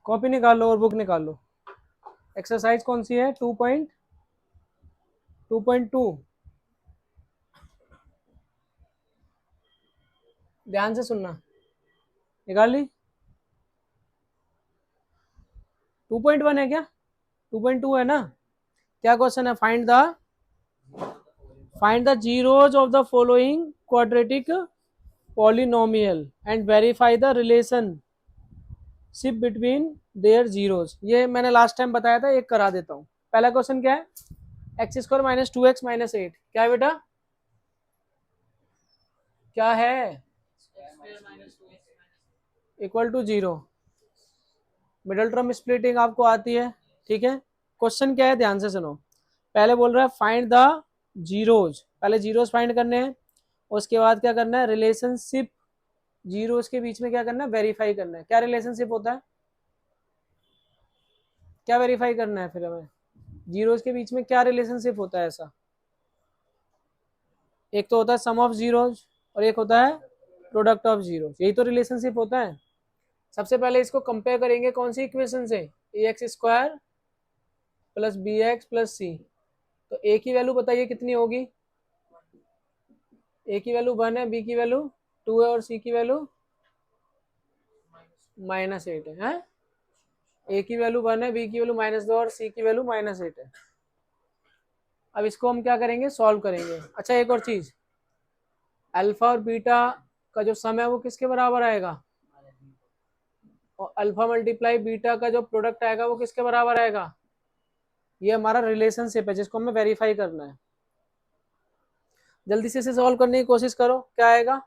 Copy निकाल लो और book निकाल लो। एक्सरसाइज कौन सी है? 2.2। ध्यान से सुनना। निकाल ली? 2.1 है क्या? 2.2 है ना? क्या क्वेश्चन है? Find the zeros of the following quadratic polynomial and verify the relationship between their zeros. ये मैंने लास्ट टाइम बताया था, एक करा देता हूँ। पहला क्वेश्चन क्या है? X square minus 2x minus 8 क्या है बेटा? क्या है? Equal to 0। Middle term splitting आपको आती है, ठीक है। क्वेश्चन क्या है? ध्यान से सुनो। पहले बोल रहा है फाइंड द जीरोज, पहले जीरोज फाइंड करने हैं। उसके बाद क्या करना है? रिलेशनशिप जीरोज के बीच में क्या करना है? वेरीफाई करना है। क्या रिलेशनशिप होता है? क्या वेरीफाई करना है फिर हमें? जीरोज के बीच में क्या रिलेशनशिप होता है ऐसा? एक तो होता है सम ऑफ जीरोज और एक होता है प्रोडक्ट ऑफ जीरोज, यही तो रिलेशनशिप होता है। सबसे पहले इसको कंपेयर करेंगे कौन सी इक्वेशन से? A x square plus b x plus c. तो ए की वैल्यू बताइए कितनी होगी? ए की वैल्यू 1 है, बी की वैल्यू 2 है और सी की वैल्यू -8 है। ए की वैल्यू 1 है, बी की वैल्यू -2 और सी की वैल्यू -8 है। अब इसको हम क्या करेंगे? सॉल्व करेंगे। अच्छा एक और चीज, अल्फा और बीटा का जो सम है वो किसके बराबर आएगा? और अल्फा मल्टीप्लाई बीटा का जो प्रोडक्ट आएगा वो किसके बराबर आएगा? ये हमारा रिलेशनशिप है जिसको हमें वेरीफाई करना है। जल्दी से इसे सॉल्व करने की कोशिश करो। क्या आएगा?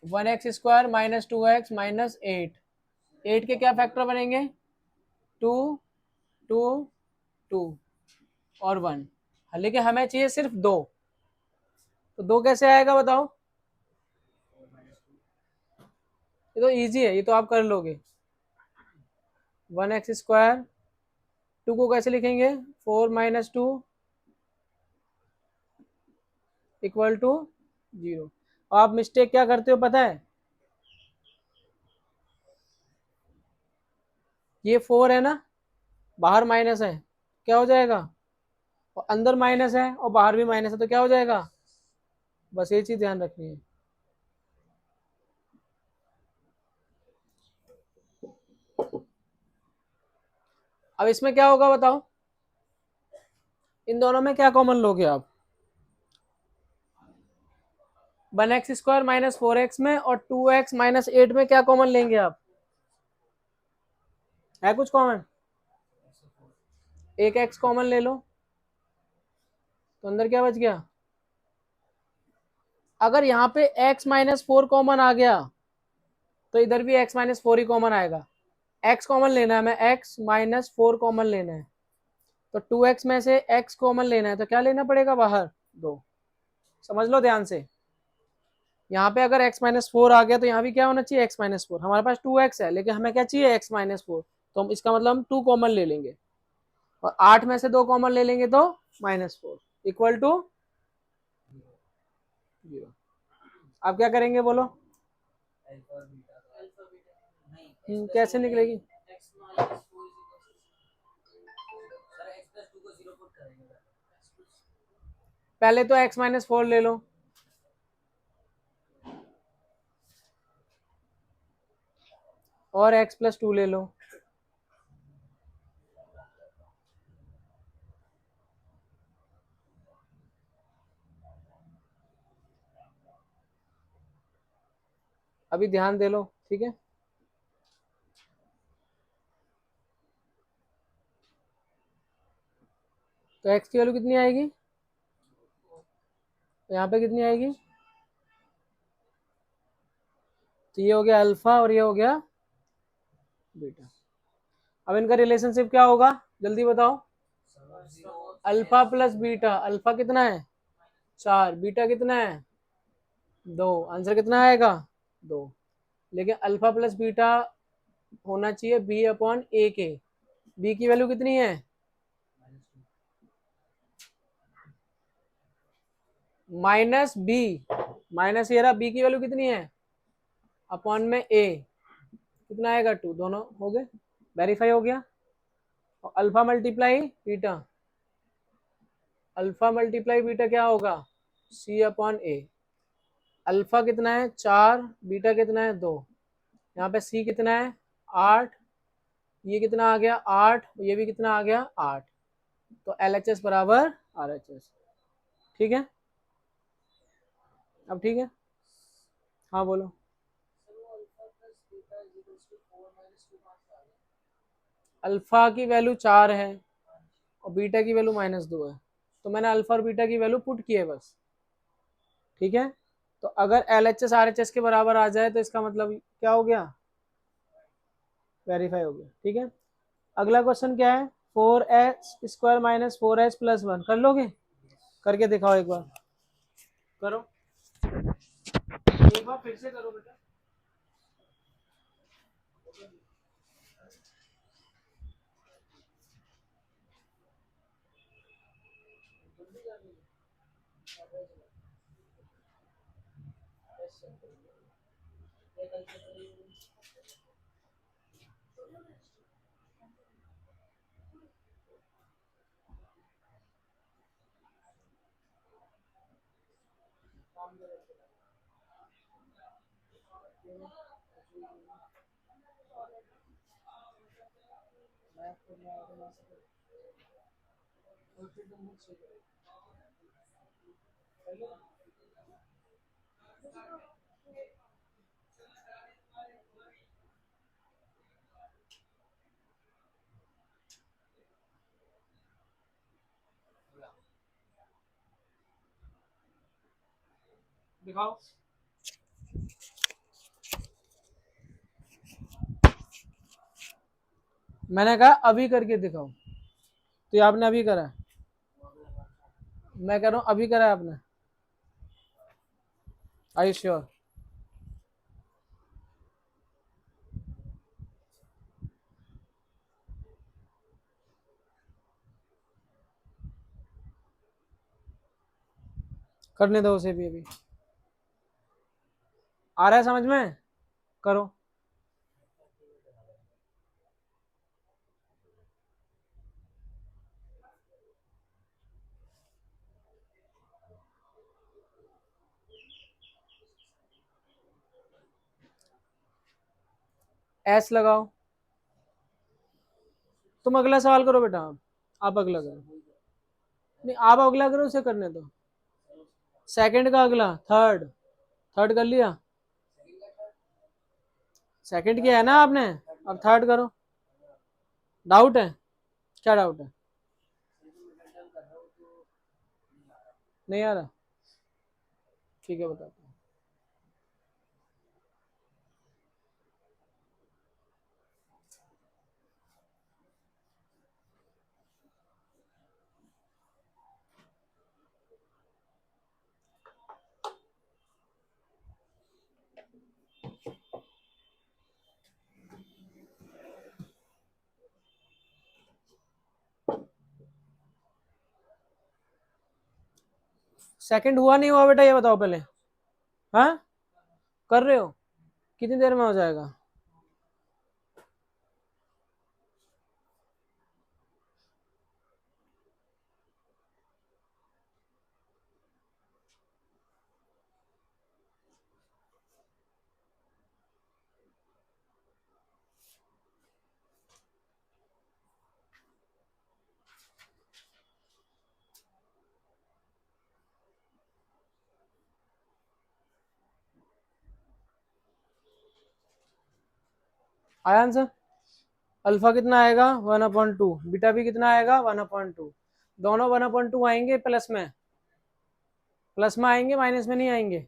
1x² माइनस 2x माइनस 8 के क्या फैक्टर बनेंगे? 2 2 2 और 1। लेकिन हमें चाहिए सिर्फ 2, तो 2 कैसे आएगा बताओ? ये तो इजी है, ये तो आप कर लोगे। 1x², 2 को कैसे लिखेंगे? 4 माइनस 2 इक्वल टू 0। आप मिस्टेक क्या करते हो पता है? ये 4 है ना, बाहर माइनस है, क्या हो जाएगा? और अंदर माइनस है और बाहर भी माइनस है, तो क्या हो जाएगा? बस ये चीज ध्यान रखनी है। अब इसमें क्या होगा बताओ? इन दोनों में क्या कॉमन लोगे आप? 1x² माइनस 4x में और 2x माइनस 8 में क्या कॉमन लेंगे आप? है कुछ कॉमन? एक x कॉमन ले लो, तो अंदर क्या बच गया? अगर यहाँ पे x माइनस 4 कॉमन आ गया तो इधर भी x माइनस 4 ही कॉमन आएगा। x कॉमन लेना है, हमें x माइनस 4 कॉमन लेना है, तो 2x में से x कॉमन लेना है, तो क्या लेना पड़ेगा बाहर? 2। समझ लो ध्यान से। यहाँ पे अगर x माइनस 4 आ गया तो यहाँ भी क्या होना चाहिए? x minus 4। हमारे पास 2x है लेकिन हमें क्या चाहिए? x minus 4। तो हम इसका मतलब हम 2 कॉमन ले लेंगे और 8 में से 2 कॉमन ले लेंगे तो -4 इक्वल टू 0। आप क्या करेंगे बोलो? कैसे निकलेगी? पहले तो x माइनस 4 ले लो, और x प्लस 2 ले लो। अभी ध्यान दे लो, ठीक है। तो x की वैल्यू कितनी आएगी? तो यहाँ पे कितनी आएगी? तो ये हो गया अल्फा और ये हो गया बीटा। अब इनका रिलेशनशिप क्या होगा? जल्दी बताओ। अल्फा प्लस बीटा, अल्फा कितना है? 4, बीटा कितना है? 2। आंसर कितना आएगा? 2। लेकिन अल्फा प्लस बीटा होना चाहिए बी अपॉन ए के। बी की वैल्यू कितनी है? माइनस बी, माइनस ये रहा। बी की वैल्यू कितनी है? अपॉन में ए, कितना आएगा 2, दोनों हो गए, वेरीफाई हो गया। और alpha multiply beta, alpha multiply beta क्या होगा, सी अपॉन ए। अल्फा कितना है 4, बीटा कितना है 2, यहाँ पे सी कितना है 8, ये कितना आ गया 8, ये भी कितना आ गया 8। तो एल एच एस बराबर आर एच एस। ठीक है, अब ठीक है, हाँ बोलो। अल्फा की वैल्यू 4 है और बीटा की वैल्यू -2 है, तो मैंने अल्फा और बीटा की वैल्यू पुट की है बस। ठीक है, तो अगर L H S R H S के बराबर आ जाए तो इसका मतलब क्या हो गया, वेरीफाई हो गया। ठीक है, अगला क्वेश्चन क्या है, 4x² - 4h + 1 कर लोगे, करके दिखाओ एक बार, करो एक बार फिर से करो बेटा। दिखाओ, मैंने कहा अभी करके दिखाओ, तो ये आपने अभी करा है, मैं कह रहा हूँ अभी करा है आपने, आई श्योर? करने दो उसे भी, अभी आ रहा है समझ में, करो। एस लगाओ, तुम अगला सवाल करो बेटा, आप अगला करो, नहीं आप अगला करो, उसे करने दो। सेकंड का अगला, थर्ड, थर्ड कर लिया, सेकंड किया है ना आपने, अब थर्ड करो। डाउट है, क्या डाउट है, नहीं आ रहा, ठीक है बताता हूँ। सेकंड हुआ नहीं हुआ बेटा, ये बताओ पहले, हाँ कर रहे हो, कितनी देर में हो जाएगा? आया आंसर? अल्फा कितना आएगा 1/2, बीटा भी कितना आएगा 1/2, दोनों 1/2 आएंगे प्लस में, प्लस में आएंगे, माइनस में नहीं आएंगे।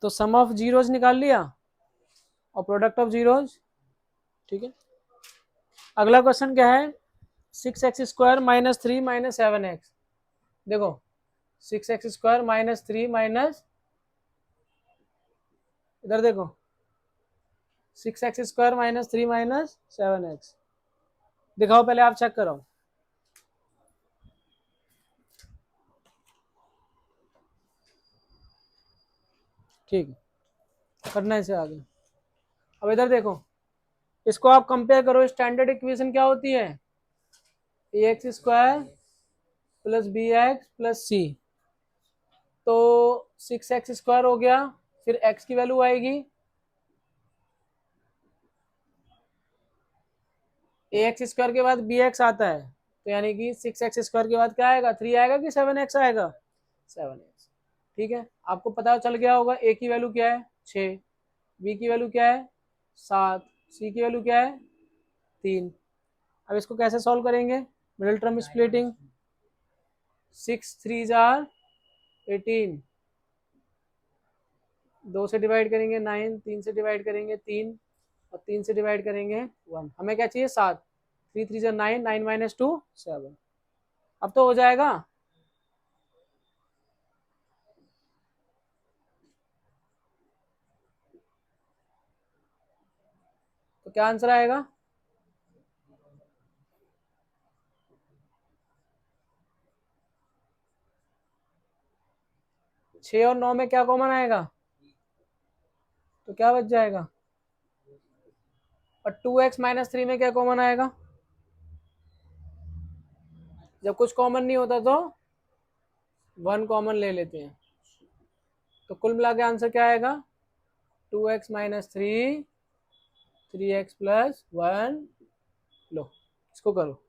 तो सम ऑफ जीरोज निकाल लिया और प्रोडक्ट ऑफ जीरोज। ठीक है, अगला क्वेश्चन क्या है, 6x² - 3 - 7x। देखो 6x² - 3 माइनस, इधर देखो 6x² - 3 - 7x, दिखाओ पहले, आप चेक करो। ठीक है, करना है इसे आगे। अब इधर देखो, इसको आप कंपेयर करो, स्टैंडर्ड इक्वेशन क्या होती है, a x square plus b x plus c. तो 6x स्क्वायर हो गया, फिर x की वैल्यू आएगी, ए एक्स स्क्वायर के बाद बी एक्स आता है, तो यानी कि 6x स्क्वायर के बाद क्या आएगा, 3 आएगा कि 7x आएगा, 7x। ठीक है, आपको पता चल गया होगा ए की वैल्यू क्या है 6, बी की वैल्यू क्या है 7, सी की वैल्यू क्या है 3। अब इसको कैसे सॉल्व करेंगे, मिडिल टर्म स्प्लिटिंग, 6 3 जार 18, 2 से डिवाइड करेंगे 9, 3 से डिवाइड करेंगे 3, और 3 से डिवाइड करेंगे 1। हमें क्या चाहिए 7, 3 3 जार 9, 9 माइनस 2 7। अब तो हो जाएगा। तो क्या आंसर आएगा, 6 और 9 में क्या कॉमन आएगा, तो क्या बच जाएगा, और 2x माइनस 3 में क्या कॉमन आएगा, जब कुछ कॉमन नहीं होता तो 1 कॉमन ले लेते हैं। तो कुल मिला के आंसर क्या आएगा, 2x माइनस 3, 3x प्लस 1। लो इसको करो।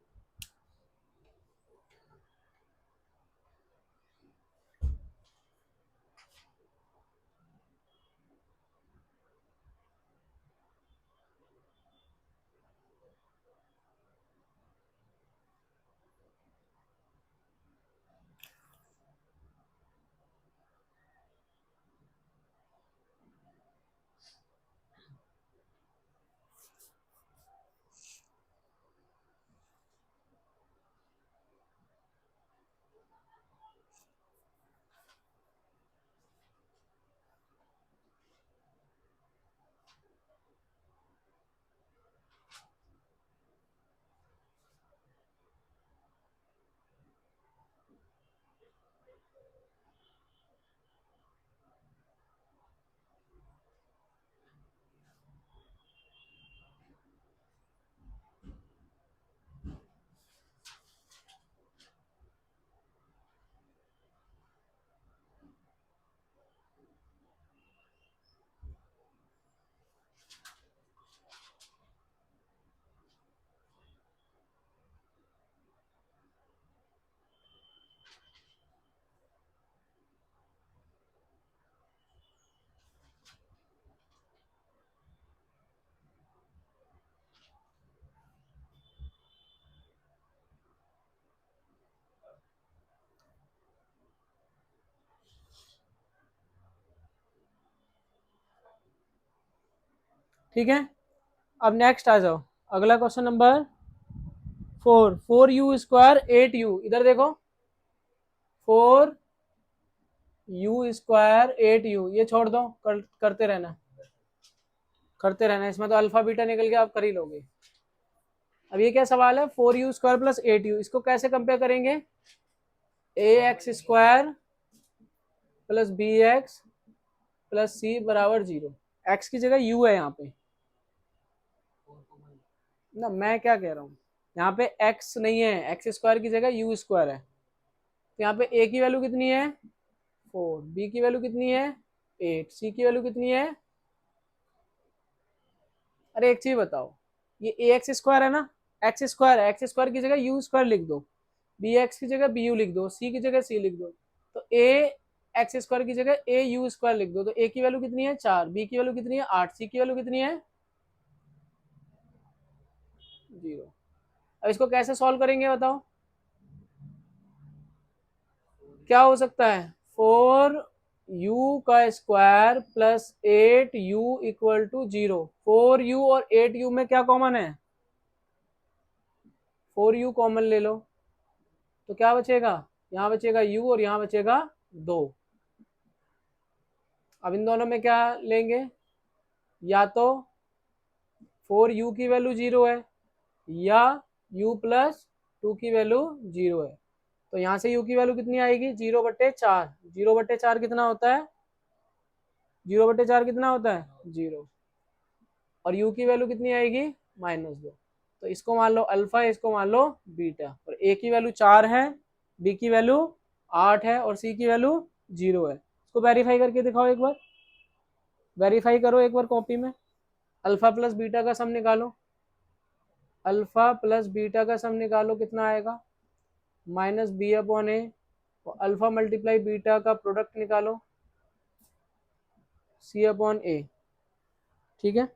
ठीक है, अब नेक्स्ट आ जाओ, अगला question number 4, 4u square 8u। इधर देखो, 4u स्क्वायर 8u, ये छोड़ दो, करते रहना, करते रहना, इसमें तो अल्फा बीटा निकल के आप कर ही लोगे। अब ये क्या सवाल है, 4u स्क्वायर प्लस 8u, इसको कैसे कंपेयर करेंगे, a x square plus b x plus c बराबर 0। एक्स की जगह यू है यहाँ पे ना, मैं क्या कह रहा हूँ, यहाँ पे एक्स नहीं है, एक्स स्क्वायर की जगह यू स्क्वायर है। तो यहाँ पे ए की वैल्यू कितनी है 4, बी की वैल्यू कितनी है 8, सी की वैल्यू कितनी है। अरे एक चीज बताओ, ये ए एक्स स्क्वायर है ना, एक्स स्क्वायर है, एक्स स्क्वायर की जगह यू स्क्वायर लिख दो, बी एक्स की जगह बी यू लिख दो, सी की जगह सी लिख दो। तो ए एक्स स्क्वायर की जगह ए यू स्क्वायर लिख दो, तो ए की वैल्यू कितनी है 4, बी की वैल्यू कितनी है 8, सी की वैल्यू कितनी है 0। अब इसको कैसे सॉल्व करेंगे बताओ, क्या हो सकता है, 4u का square plus 8u equal to 0। 4u और 8u में क्या कॉमन है, 4u कॉमन ले लो, तो क्या बचेगा, यहाँ बचेगा u और यहाँ बचेगा 2। अब इन दोनों में क्या लेंगे, या तो 4u की वैल्यू 0 है, या u प्लस 2 की वैल्यू 0 है। तो यहाँ से u की वैल्यू कितनी आएगी, 0/4। 0/4 कितना होता है 0/4 कितना होता है? 0। और u की वैल्यू कितनी आएगी? -2। तो इसको मान लो अल्फा, इसको मान लो बीटा। और a की वैल्यू 4 है, b की वैल्यू 8 है और c की वैल्यू 0 है। इसको वेरीफाई करके दिखाओ एक बार, वेरीफाई करो एक बार कॉपी में। अल्फा प्लस बीटा का सम निकालो, अल्फा प्लस बीटा का सम निकालो, कितना आएगा? -b/a। और अल्फा मल्टीप्लाई बीटा का प्रोडक्ट निकालो, c/a। ठीक है,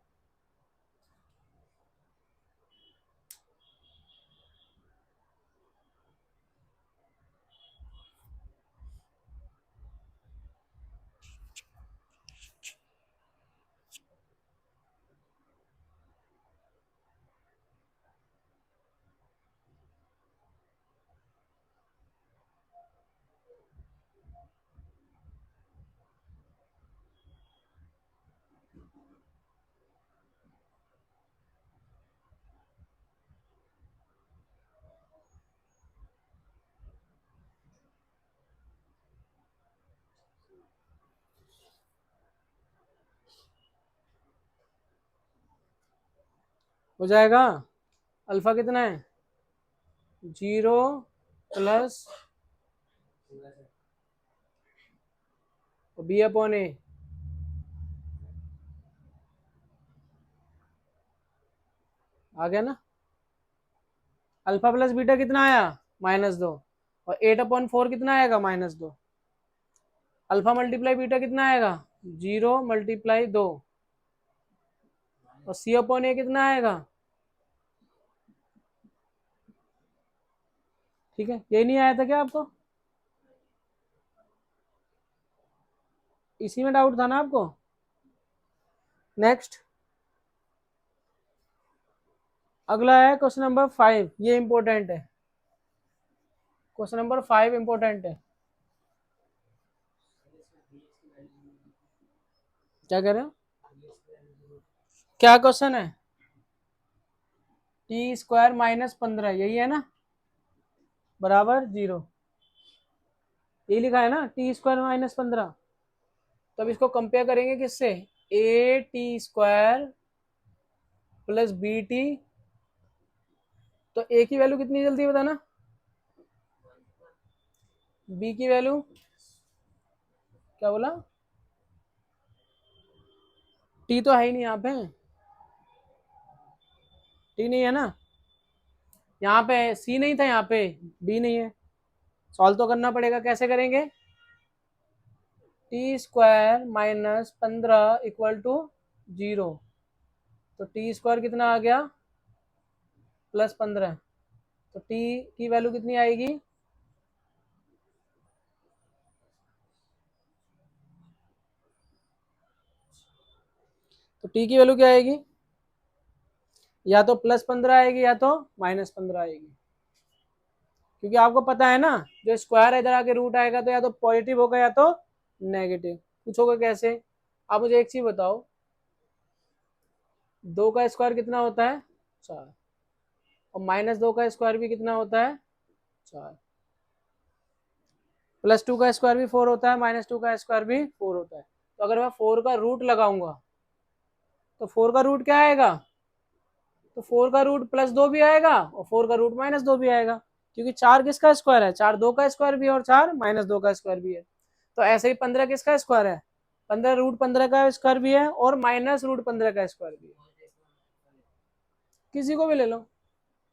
हो जाएगा। अल्फा कितना है? 0 प्लस b/a। आ गया ना? अल्फा प्लस बीटा कितना आया? -2। और 8/4 कितना आएगा? -2। अल्फा मल्टीप्लाई बीटा कितना आएगा? 0 × 2। और c/a कितना आएगा? ठीक है, यही नहीं आया था क्या आपको? इसी में डाउट था ना आपको? नेक्स्ट, अगला है क्वेश्चन नंबर 5। ये इंपॉर्टेंट है, क्वेश्चन नंबर 5 इंपॉर्टेंट है। क्या कह रहे हो? क्या क्वेश्चन है? t² -15, यही है ना, बराबर 0। यही लिखा है ना, t² -15। तब इसको कंपेयर करेंगे किससे? at² plus bt। तो a की वैल्यू कितनी जल्दी बताना, b की वैल्यू क्या बोला? t तो है ही नहीं यहाँ पे, t नहीं है ना यहाँ पे, c नहीं था यहाँ पे, b नहीं है। सॉल्व तो करना पड़ेगा, कैसे करेंगे? t² -15 = 0। तो t² कितना आ गया? +15। तो t की वैल्यू कितनी आएगी? तो t की वैल्यू क्या आएगी? या तो +15 आएगी या तो -15 आएगी, क्योंकि आपको पता है ना, जो स्क्वायर इधर आके रूट आएगा तो या तो पॉजिटिव होगा या तो नेगेटिव। पूछोगे कैसे? आप मुझे एक चीज बताओ, 2 का स्क्वायर कितना होता है? 4। और -2 का स्क्वायर भी कितना होता है? 4। +2 का स्क्वायर भी 4 होता है, -2 का स्क्वायर भी 4 होता है। तो अगर मैं 4 का रूट लगाऊंगा तो 4 का रूट क्या आएगा? तो 4 का रूट +2 भी आएगा और 4 का रूट -2 भी आएगा, क्योंकि 4 किसका स्क्वायर है? 4 2 का स्क्वायर भी है और 4 -2 का स्क्वायर भी है। तो ऐसे ही 15 किसका स्क्वायर है? 15 √15 का स्क्वायर भी है और -√15 का स्क्वायर भी है। किसी को भी ले लो,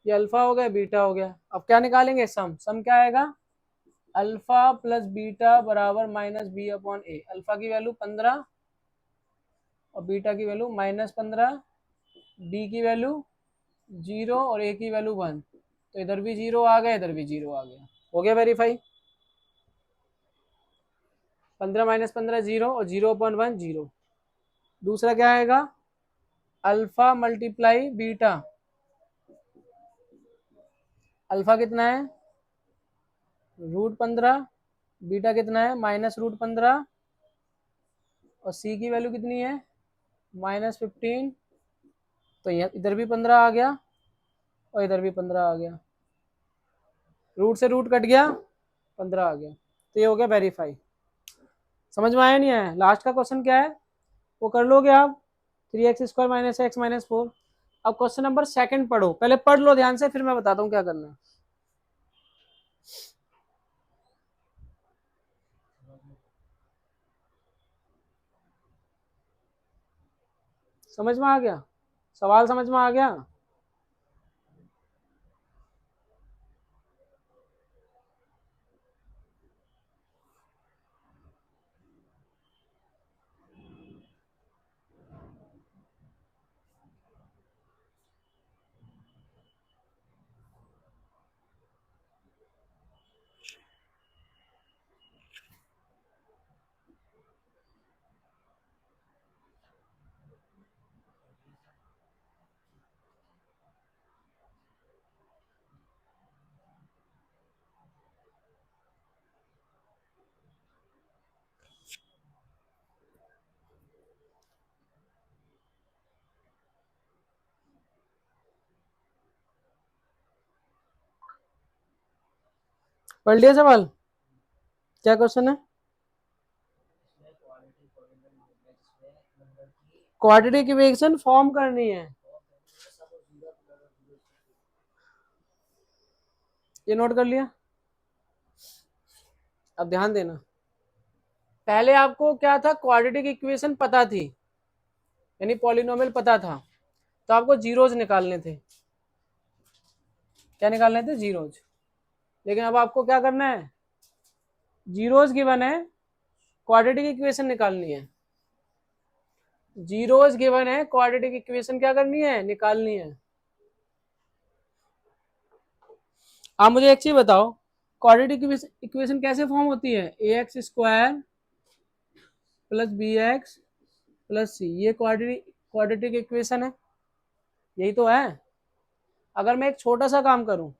ये अल्फा हो गया, बीटा हो गया। अब क्या निकालेंगे? सम। सम क्या आएगा? अल्फा प्लस बीटा बराबर -b/a। अल्फा की वैल्यू 15 और बीटा की वैल्यू -15, बी की वैल्यू 0 और ए की वैल्यू 1। तो इधर भी 0 आ गया, इधर भी 0 आ गया। हो गया वेरीफाई। 15 - 15 0 और 0/1 0। दूसरा क्या आएगा? Alpha multiply beta. अल्फा कितना है? √15। बीटा कितना है? -√15। और सी की वैल्यू कितनी है? -15। तो इधर भी 15 आ गया और इधर भी 15 आ गया, रूट से रूट कट गया, 15 आ गया। तो ये हो गया वेरीफाई। समझ में आया नहीं आया? लास्ट का क्वेश्चन क्या है? वो कर लोगे आप, 3x² माइनस एक्स माइनस 4। अब क्वेश्चन नंबर सेकंड पढ़ो, पहले पढ़ लो ध्यान से, फिर मैं बताता हूँ क्या करना है। समझ में आ गया? सवाल समझ में आ गया? पढ़ लिया सवाल? क्या क्वेश्चन है? क्वाड्रेटिक इक्वेशन फॉर्म करनी है, ये नोट कर लिया। अब ध्यान देना, पहले आपको क्या था, क्वाड्रेटिक इक्वेशन पता थी, यानी पॉलिनोमियल पता था, तो आपको जीरोज निकालने थे। क्या निकालने थे? जीरोज। लेकिन अब आपको क्या करना है, जीरोज गिवन है, क्वाड्रेटिक इक्वेशन निकालनी है। जीरोज गिवन है, क्वाड्रेटिक इक्वेशन क्या करनी है, निकालनी है। आप मुझे एक चीज बताओ, क्वाड्रेटिक इक्वेशन कैसे फॉर्म होती है? ax² plus bx plus c, ये क्वाड्रेटिक इक्वेशन है, यही तो है। अगर मैं एक छोटा सा काम करूं,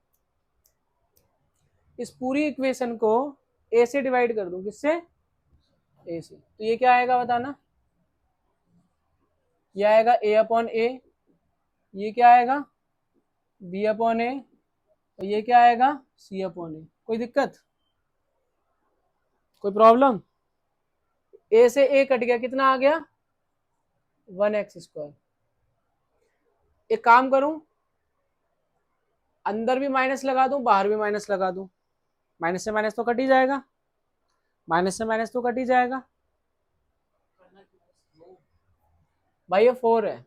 इस पूरी इक्वेशन को a से डिवाइड कर दूं, किससे? a से, तो ये क्या आएगा बताना? ये आएगा a/a, ये क्या आएगा? b/a, और ये क्या आएगा? c/a। कोई दिक्कत, कोई प्रॉब्लम? a से a कट गया, कितना आ गया? 1x²। एक काम करूं, अंदर भी माइनस लगा दूं, बाहर भी माइनस लगा दूं, माइनस से माइनस तो कट ही जाएगा, माइनस से माइनस तो कट ही जाएगा। भाई ये 4 है,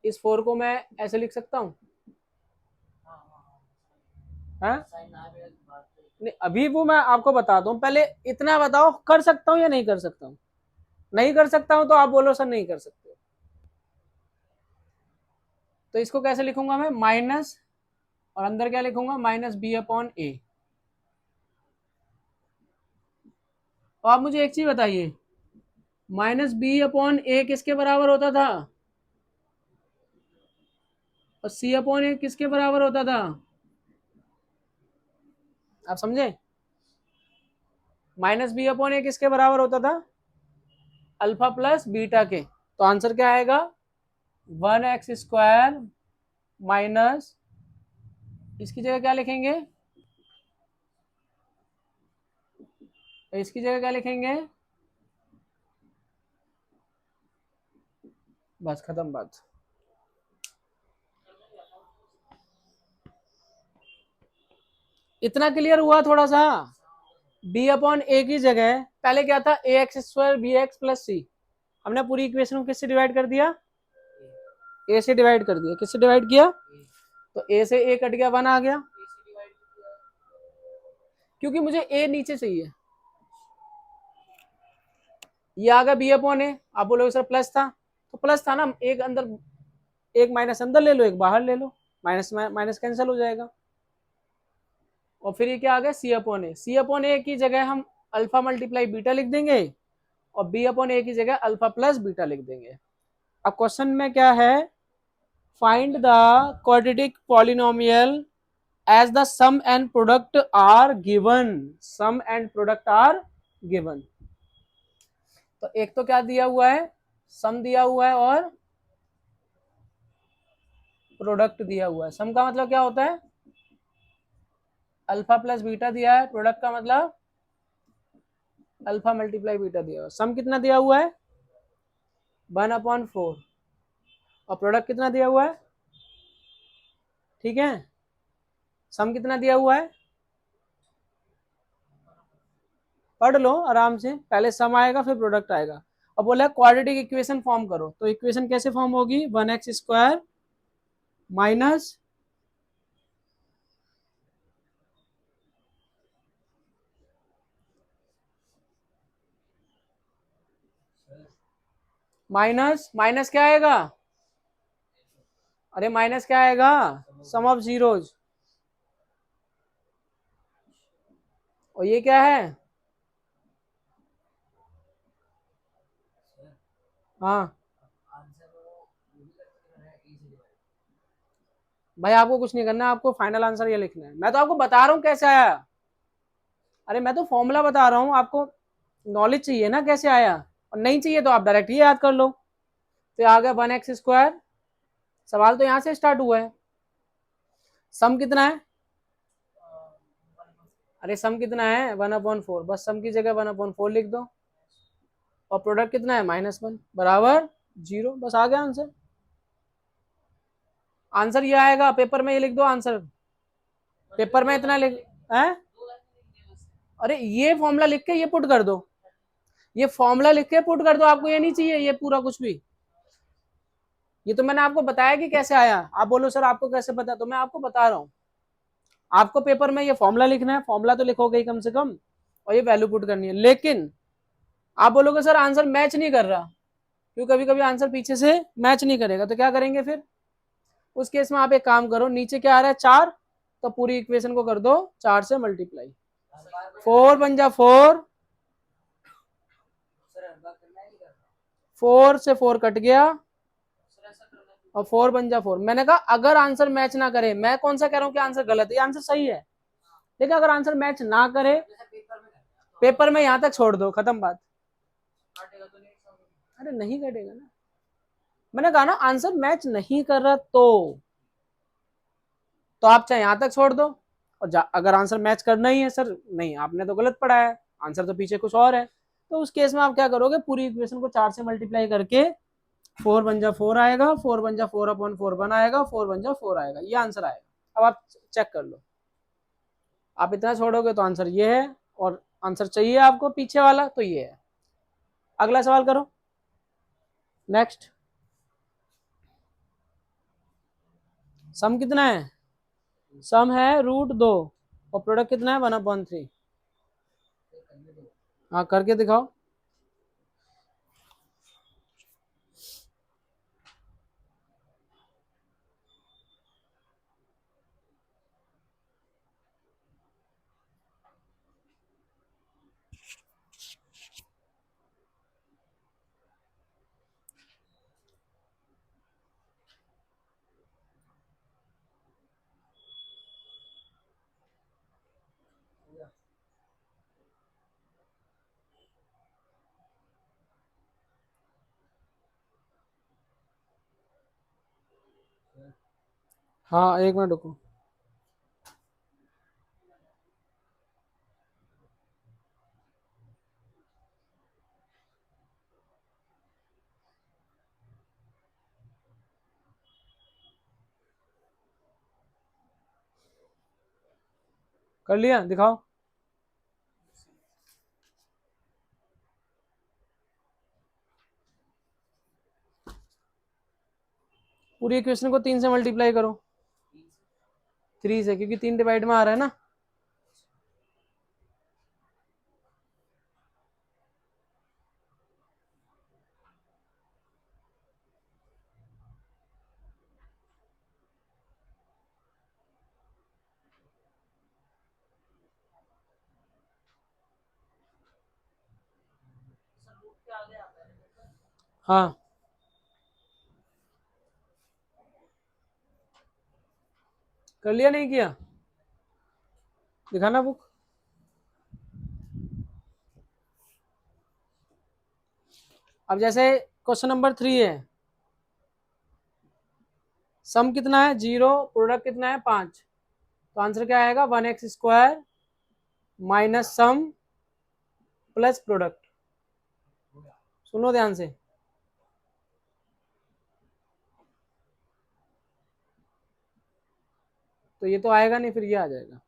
इस 4 को मैं ऐसे लिख सकता हूँ? हाँ? नहीं, अभी वो मैं आपको बताता हूँ, पहले इतना बताओ कर सकता हूँ या नहीं कर सकता हूँ। नहीं कर सकता हूँ तो आप बोलो सर नहीं कर सकते। तो इसको कैसे लिखूंगा मैं? माइनस, और अंदर क्या लिखूंगा? Minus b/a। तो आप मुझे एक चीज बताइए, माइनस b/a किसके बराबर होता था, और c/a किसके बराबर होता था? आप समझे? माइनस b/a किसके बराबर होता था? अल्फा प्लस बीटा के। तो आंसर क्या आएगा? 1x² माइनस, इसकी जगह क्या लिखेंगे? इसकी जगह क्या लिखेंगे? बस खत्म बात। इतना क्लियर हुआ थोड़ा सा? b/a की जगह पहले क्या था? ax² bx plus c। हमने पूरी इक्वेशन को किससे डिवाइड कर दिया? a से डिवाइड कर दिया। किससे डिवाइड किया? तो a से a कट गया, 1 आ गया, क्योंकि मुझे a नीचे चाहिए। ये आ गया b/a। आप बोलोगे सर प्लस था, तो प्लस था ना, एक अंदर, एक माइनस अंदर ले लो, एक बाहर ले लो, माइनस माइनस कैंसिल हो जाएगा। और फिर ये क्या आ गया? c/a। c/a की जगह हम अल्फा मल्टीप्लाई बीटा लिख देंगे, और b/a की जगह अल्फा प्लस बीटा लिख देंगे। अब क्वेश्चन में क्या है? Find the quadratic polynomial as the sum and product are given. Sum and product are given. तो एक तो क्या दिया हुआ है? सम दिया हुआ है, और प्रोडक्ट दिया हुआ है। सम का मतलब क्या होता है? अल्फा प्लस बीटा दिया है, प्रोडक्ट का मतलब अल्फा मल्टीप्लाई बीटा दिया हुआ है। सम कितना दिया हुआ है? 1/4 और प्रोडक्ट कितना दिया हुआ है, ठीक है। सम कितना दिया हुआ है, पढ़ लो आराम से, पहले सम आएगा फिर प्रोडक्ट आएगा। अब बोला क्वाड्रेटिक इक्वेशन फॉर्म करो, तो इक्वेशन कैसे फॉर्म होगी, 1x² माइनस माइनस माइनस क्या आएगा, अरे माइनस क्या आएगा, सम ऑफ जीरोज, और ये क्या है, हाँ भाई आपको कुछ नहीं करना है, आपको फाइनल आंसर ये लिखना है, मैं तो आपको बता रहा हूँ कैसे आया, अरे मैं तो फॉर्मूला बता रहा हूँ आपको, नॉलेज चाहिए ना कैसे आया, और नहीं चाहिए तो आप डायरेक्ट ये याद कर लो। तो आ गया 1x², सवाल तो यहाँ से स्टार्ट हुआ है। सम कितना है, अरे सम कितना है 1/4, बस सम की जगह 1/4 लिख दो, और प्रोडक्ट कितना है -1 बराबर 0, बस आ गया आंसर। आंसर ये आएगा, पेपर में ये लिख दो आंसर, पेपर में इतना लिख है, अरे ये फॉर्मूला लिख के ये पुट कर दो, ये फॉर्मूला लिख के पुट कर दो, आपको ये नहीं चाहिए ये पूरा कुछ भी, ये तो मैंने आपको बताया कि कैसे आया। आप बोलो सर आपको कैसे पता, तो मैं आपको बता रहा हूँ, आपको पेपर में ये फॉर्मूला लिखना है, फॉर्मूला तो लिखोगे ही कम से कम, और ये वैल्यू पुट करनी है। लेकिन आप बोलोगे सर आंसर मैच नहीं कर रहा, क्योंकि कभी कभी आंसर पीछे से मैच नहीं करेगा, तो क्या करेंगे फिर, उस केस में आप एक काम करो, नीचे क्या आ रहा है 4, तो पूरी इक्वेशन को कर दो 4 से मल्टीप्लाई, 4 बन जा 4, 4 से 4 कट गया, और 4 बन जा 4। मैंने कहा अगर आंसर मैच ना करे, मैं कौन सा कह रहा हूँ कि आंसर गलत है, ये आंसर सही है, लेकिन अगर आंसर मैच ना करे, पेपर में यहां तक छोड़ दो, खत्म बात। अरे नहीं कटेगा ना, मैंने कहा ना आंसर मैच नहीं कर रहा तो आप चाहे यहां तक छोड़ दो, और अगर आंसर मैच करना ही है सर, नहीं आपने तो गलत पढ़ा है, आंसर तो पीछे कुछ और है, तो उस केस में आप क्या करोगे, पूरी इक्वेशन को 4 से मल्टीप्लाई करके 4 बन जा 4 आएगा, 4 बन जा 4/4 बन आएगा, 4 बन जा 4 आएगा, ये आंसर आएगा। अब आप चेक कर लो, आप इतना छोड़ोगे तो आंसर ये है, और आंसर चाहिए आपको पीछे वाला तो ये है। अगला सवाल करो, नेक्स्ट। सम कितना है, सम है √2, और प्रोडक्ट कितना है 1/3, हाँ करके दिखाओ। हाँ एक मिनट रुको, कर लिया, दिखाओ। पूरी इक्वेशन को 3 से मल्टीप्लाई करो, 3 से, क्योंकि 3 डिवाइड में आ रहा है ना। हाँ कर लिया, नहीं किया, दिखाना बुक। अब जैसे क्वेश्चन नंबर 3 है, सम कितना है 0, प्रोडक्ट कितना है 5, तो आंसर क्या आएगा 1x² minus sum plus product. सुनो ध्यान से, तो ये तो आएगा नहीं, फिर ये आ जाएगा।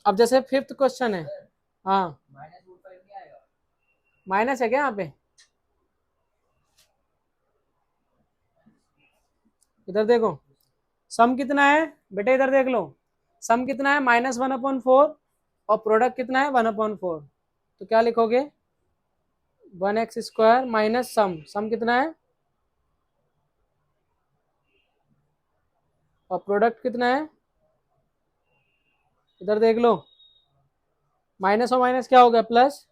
अब जैसे फिफ्थ क्वेश्चन है, हाँ माइनस है क्या यहाँ पे? इधर देखो, सम कितना है बेटे, इधर देख लो, सम कितना है -1/4 और प्रोडक्ट कितना है 1/4। तो क्या लिखोगे, 1x² माइनस सम, सम कितना है और प्रोडक्ट कितना है, इधर देख लो, माइनस और माइनस क्या हो गया प्लस,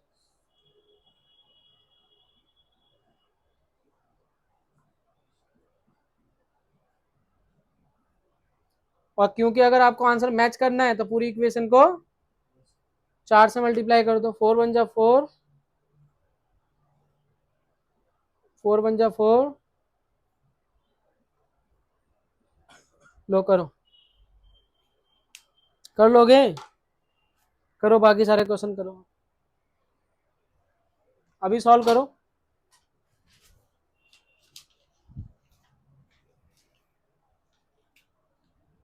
और क्योंकि अगर आपको आंसर मैच करना है तो पूरी इक्वेशन को 4 से मल्टीप्लाई कर दो, 4 1 जा 4, 4 1 जा 4, लो करो, कर लोगे, करो बाकी सारे क्वेश्चन करो, अभी सॉल्व करो।